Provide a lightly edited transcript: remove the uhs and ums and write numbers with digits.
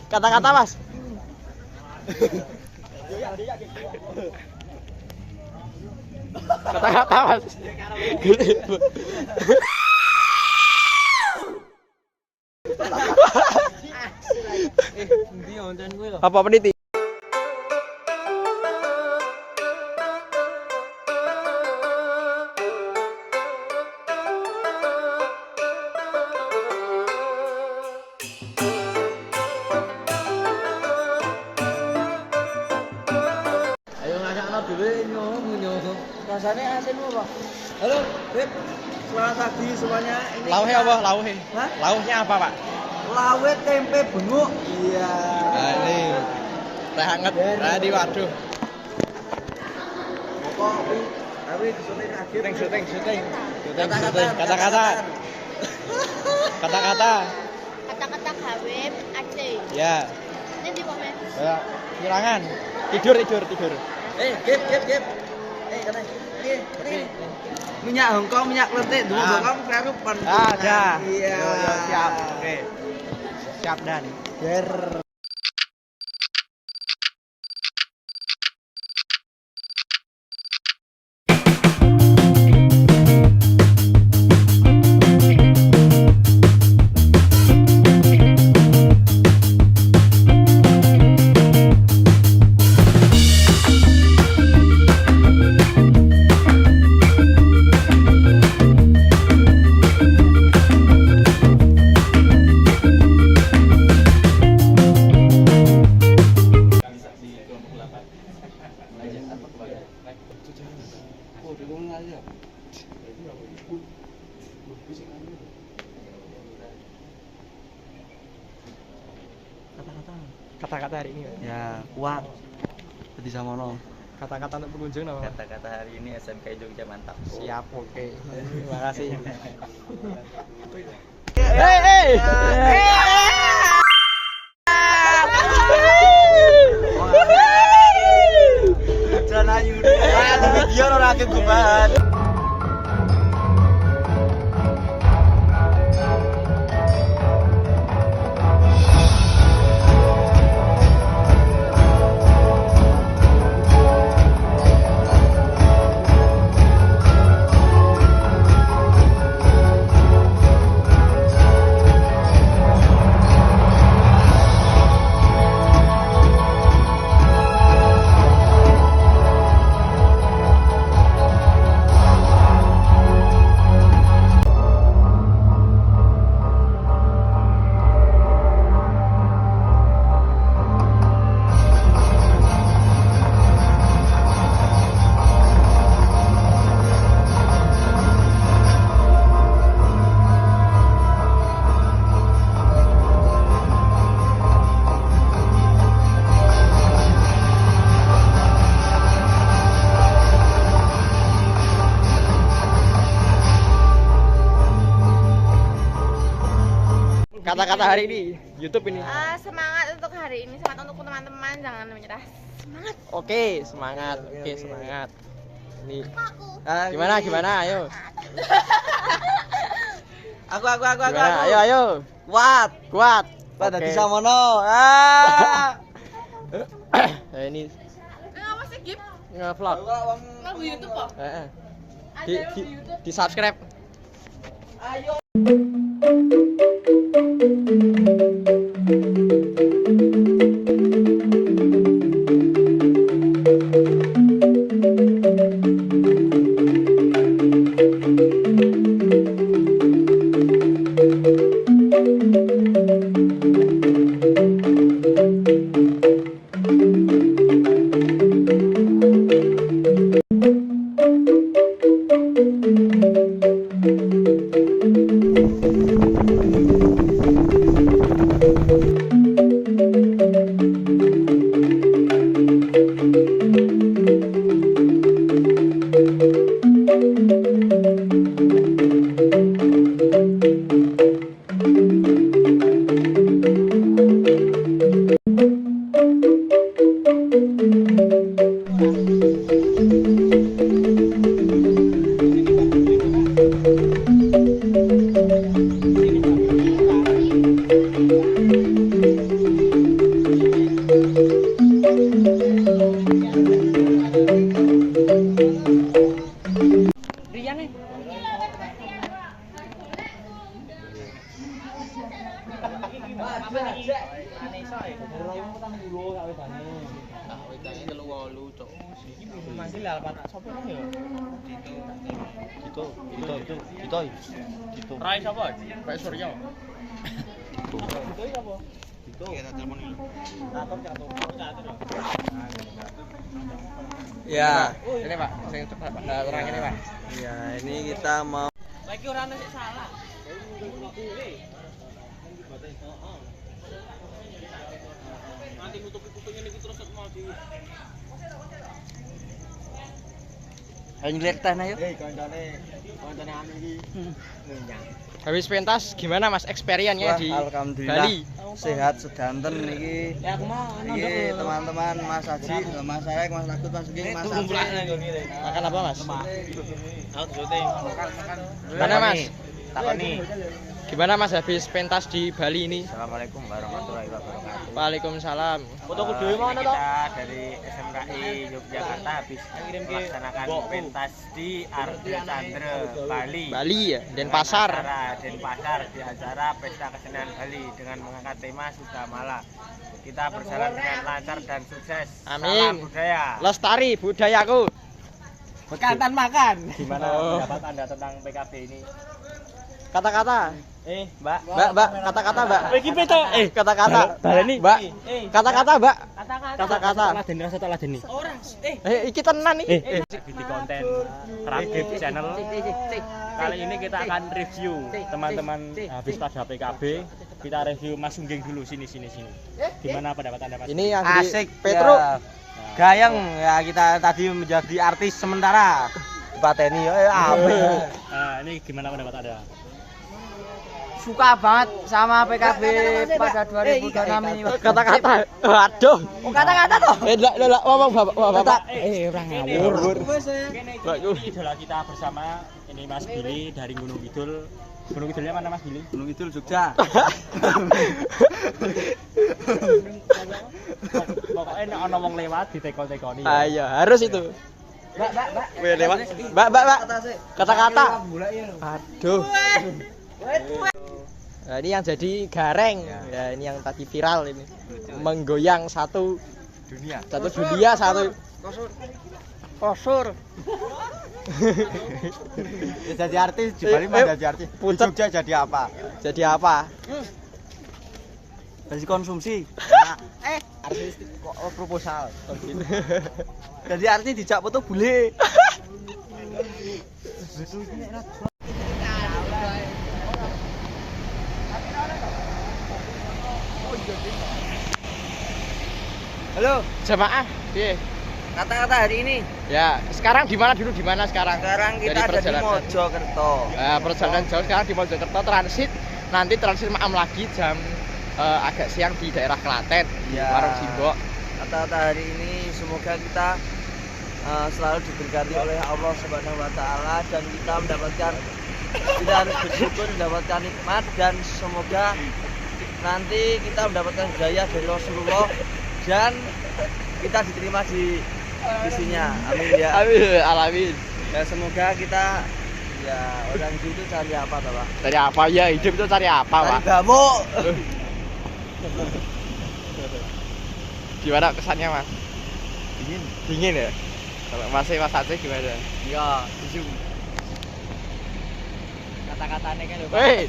Kata-kata Mas. Kata-kata Mas. Apa peniti? Ayo ngajak dulu nyoh. Rasanya asin apa? Halo, Beb. Selamat pagi semuanya. Lauhnya apa? Lauhnya? Hah? Lauhnya apa, Pak? Lawe tempe benguk. Iya. Nah, ini teh hangat di waduh. Kok tapi syuting lagi. Syuting. Kata-kata. Kata-kata. Kata-kata gawe ate. Ya. Ini di komen. Ya, Kirangan. Tidur. Gep. Kata. Ini. Minyak Hongkong, minyak kletik, dua Hongkong, baru pan. Ada. Iya. Yo, siap. Oke. Siap dan. Ber. Kata-kata hari ini. Ya, kuat. Jadi samono. Kata-kata untuk pengunjung apa? Kata-kata hari ini SMK Jogja mantap. Siap, oke. Terima kasih. Jangan ayu. Video ora akeh gubahan. Kata-kata hari ini YouTube ini. Semangat untuk hari ini, semangat untuk teman-teman, jangan menyerah. Semangat. Oke, semangat. Semangat. Ini. Aku. Gimana? Ayo. Aku. Gimana? Ayo. Kuat. Pada Oke. di samono. Ini Apa sih, Gip? nge-vlog. Lagu YouTube kok. Di subscribe. Ayo. Rai sapa? Rai Suryo. Ya, Ini Pak, sing terang ini Pak. ya ini kita mau Lagi orang sih salah. Nanti nutupi kupingnya nih terus mau di. ayo ngeliat tanah yuk. Koncone anu iki. Habis pentas gimana Mas experience-nya Wah, di alhamdulillah Bali? sehat sedanten niki. Ya aku mau Iki teman-teman Mas Haji, Mas Sarek, Mas Lagut, Mas Sugeng, Mas Haji. Makan apa Mas? Aku syuting. Gimana Mas? Takoni. Gimana Mas habis pentas di Bali ini? Assalamualaikum warahmatullahi wabarakatuh. Waalaikumsalam. Fotoku dhewe mana to? Kita dari SMKI Yogyakarta habis melaksanakan pentas di Arde Chandra Bali. Bali ya, Dengan Denpasar. acara Denpasar di acara Pesta Kesenian Bali dengan mengangkat tema Sudamala. Kita berjalan dengan lancar dan sukses. Amin. Salam budaya. Lestari budayaku. Bekantan makan. Gimana Oh. pendapat Anda tentang PKB ini? Kata-kata. Mbak. Mbak, kata-kata, Mbak. Iki peto. Kata-kata. Baleni. Mbak. Kata-kata, Mbak. Kata-kata. Kata-kata. Ladeni rasa tak ladeni. Orang. Iki tenan iki. Di konten Rakib Channel. Kali ini kita akan review teman-teman habis pada PKB. Kita review Mas Sungging dulu sini. Gimana pendapat Anda Mas? Ini yang di Asik Petro. ya. Gayeng ya, kita tadi menjadi artis sementara. Pateni Ini gimana pendapat Anda? suka banget sama PKB pada 2026 ini. Kata-kata. Aduh. Kata-kata toh. Lah ngomong Bapak. Orang ngawur. Ini idola kita bersama. Ini Mas Billy dari Gunung Kidul. Gunung Kidulnya mana Mas Billy? Gunung Kidul Jogja. Pokoknya nek ana wong lewat ditekon-tekoni. Ayo, harus itu. Mbak. Lewat. Mbak. Kata-kata. Aduh. Nah, ini yang jadi gareng. Ya, ini yang tadi viral ini. Menggoyang satu dunia, satu kosur. Ya, jadi artis di Bali mah jadi artis. Di Pucet. Jogja jadi apa? Jadi apa? Jadi konsumsi. Artis kok proposal. Jadi artis dijak foto bule. Halo, jamaah. Piye? Kata-kata hari ini. Ya, sekarang di mana dulu? Di mana sekarang? Sekarang kita Dari ada di perjalanan. Mojokerto. Perjalanan jauh sekarang di Mojokerto transit. Nanti transit malam lagi jam agak siang di daerah Klaten, di Ya. Warung Simbok. Kata-kata hari ini semoga kita selalu diberkati oleh Allah Subhanahu wa taala dan kita harus bersyukur mendapatkan nikmat dan semoga nanti kita mendapatkan hidayah dari Rasulullah dan kita diterima di sisinya. Amin ya. Amin, alamin. Ya semoga kita ya orang itu cari apa toh, Pak? Cari apa ya? Hidup itu cari apa, Cari Pak? gamuk. Gimana kesannya, Mas? Dingin. Dingin ya? Kalau Mas Aceh gimana? Ya, zoom. Kata-katanya kan lho, Pak. Hei,